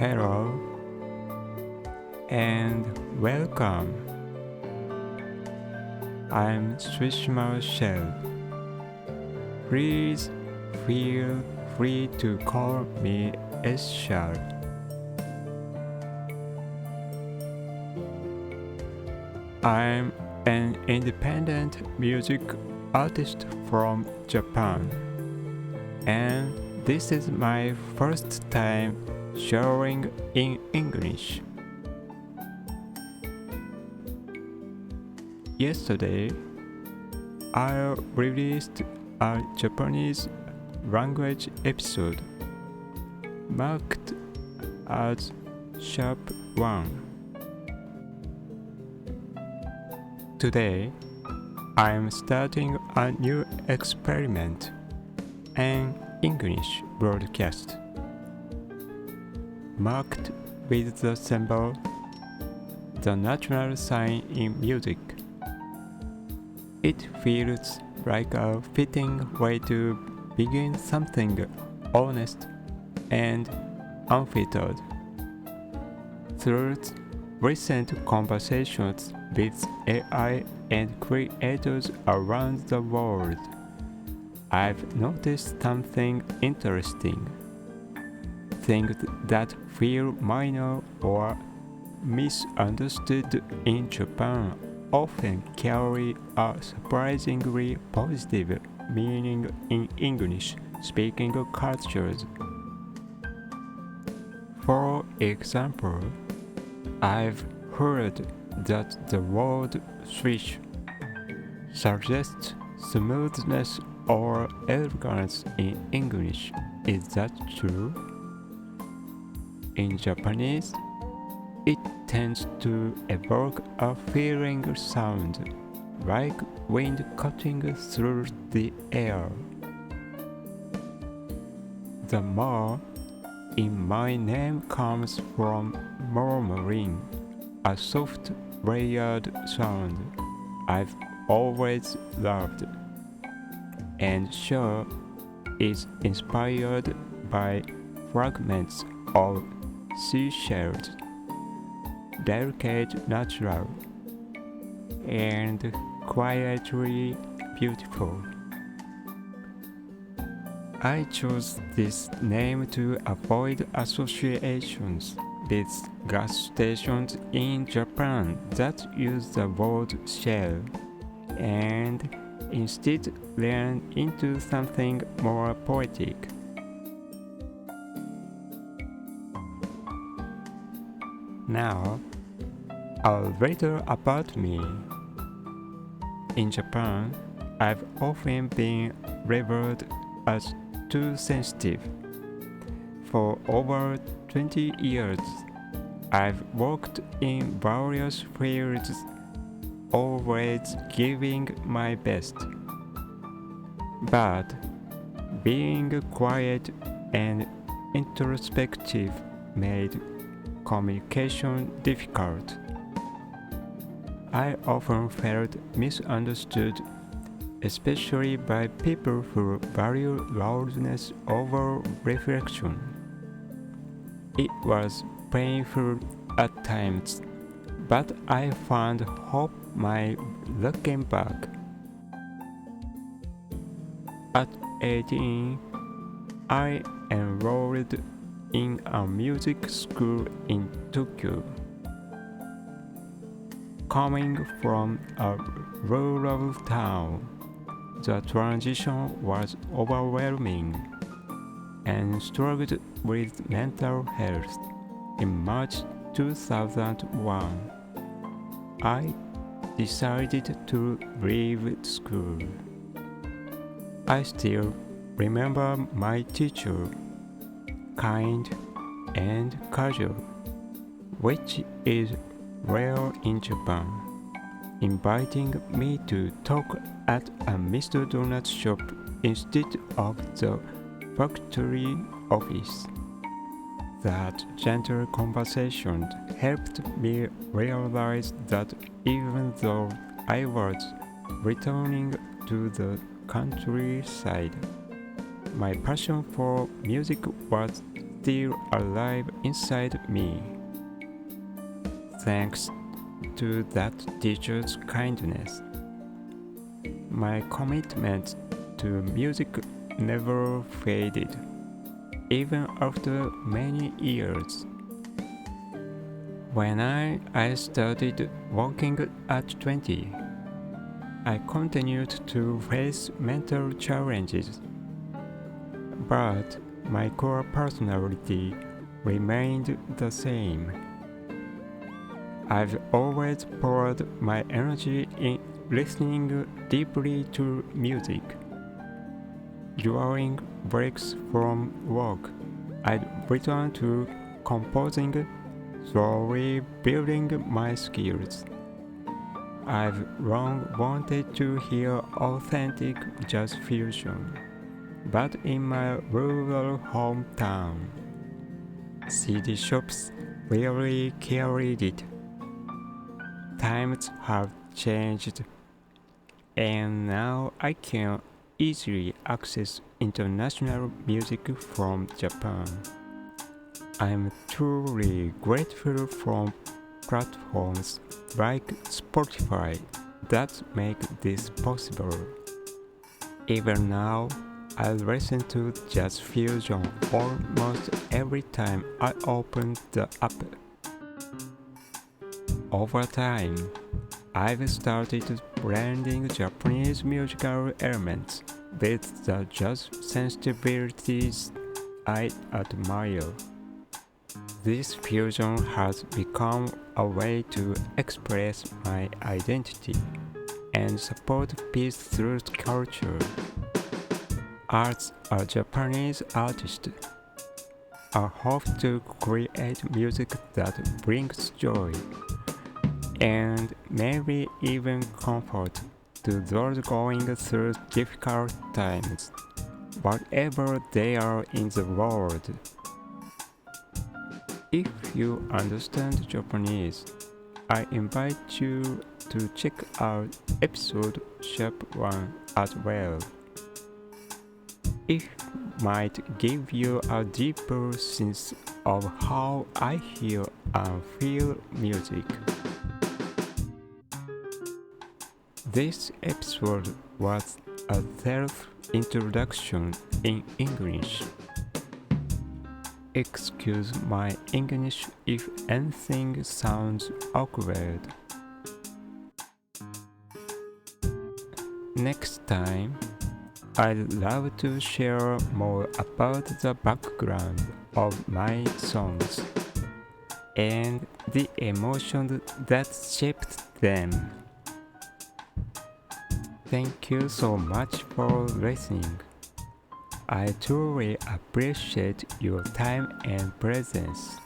Hello and welcome. I'm Swishmar.Shell. Please feel free to call me Shar. I'm an independent music artist from Japan, and this is my first time sharing in English. Yesterday, I released a Japanese language episode marked as Sharp 1. Today, I am starting a new experiment, an English broadcast, marked with the symbol, the natural sign in music. It feels like a fitting way to begin something honest and unfiltered. Through recent conversations with AI and creators around the world, I've noticed something interesting. Things that feel minor or misunderstood in Japan often carry a surprisingly positive meaning in English-speaking cultures. For example, I've heard that the word swish suggests smoothness or elegance in English. Is that true? In Japanese, it tends to evoke a feeling sound, like wind cutting through the air. The ma in my name comes from murmuring, a soft, layered sound I've always loved, and Shar is inspired by fragments of seashells, delicate, natural, and quietly beautiful. I chose this name to avoid associations with gas stations in Japan that use the word shell, and instead lean into something more poetic. Now, a little about me. In Japan, I've often been labeled as too sensitive. For over 20 years, I've worked in various fields, always giving my best. But being quiet and introspective made communication difficult. I often felt misunderstood, especially by people who value loudness over reflection. It was painful at times, but I found hope by looking back. At 18, I enrolled in a music school in Tokyo. Coming from a rural town, the transition was overwhelming, and struggled with mental health. In March 2001, I decided to leave school. I still remember my teacher, kind and casual, which is rare in Japan, inviting me to talk at a Mr. Donut shop instead of the factory office. That gentle conversation helped me realize that even though I was returning to the countryside, my passion for music was still alive inside me. Thanks to that teacher's kindness, my commitment to music never faded, even after many years. When I started working at 20, I continued to face mental challenges, but my core personality remained the same. I've always poured my energy in listening deeply to music. During breaks from work, I'd return to composing, slowly building my skills. I've long wanted to hear authentic jazz fusion, but in my rural hometown, CD shops rarely carried it. Times have changed, and now I can easily access international music from Japan. I'm truly grateful for platforms like Spotify that make this possible. Even now, I listen to jazz fusion almost every time I open the app. Over time, I've started blending Japanese musical elements with the jazz sensibilities I admire. This fusion has become a way to express my identity and support peace through culture. As a Japanese artist, I hope to create music that brings joy and maybe even comfort to those going through difficult times, wherever they are in the world. If you understand Japanese, I invite you to check out episode Sharp 1 as well. It might give you a deeper sense of how I hear and feel music. This episode was a self-introduction in English. Excuse my English if anything sounds awkward. Next time, I'd love to share more about the background of my songs and the emotions that shaped them. Thank you so much for listening. I truly appreciate your time and presence.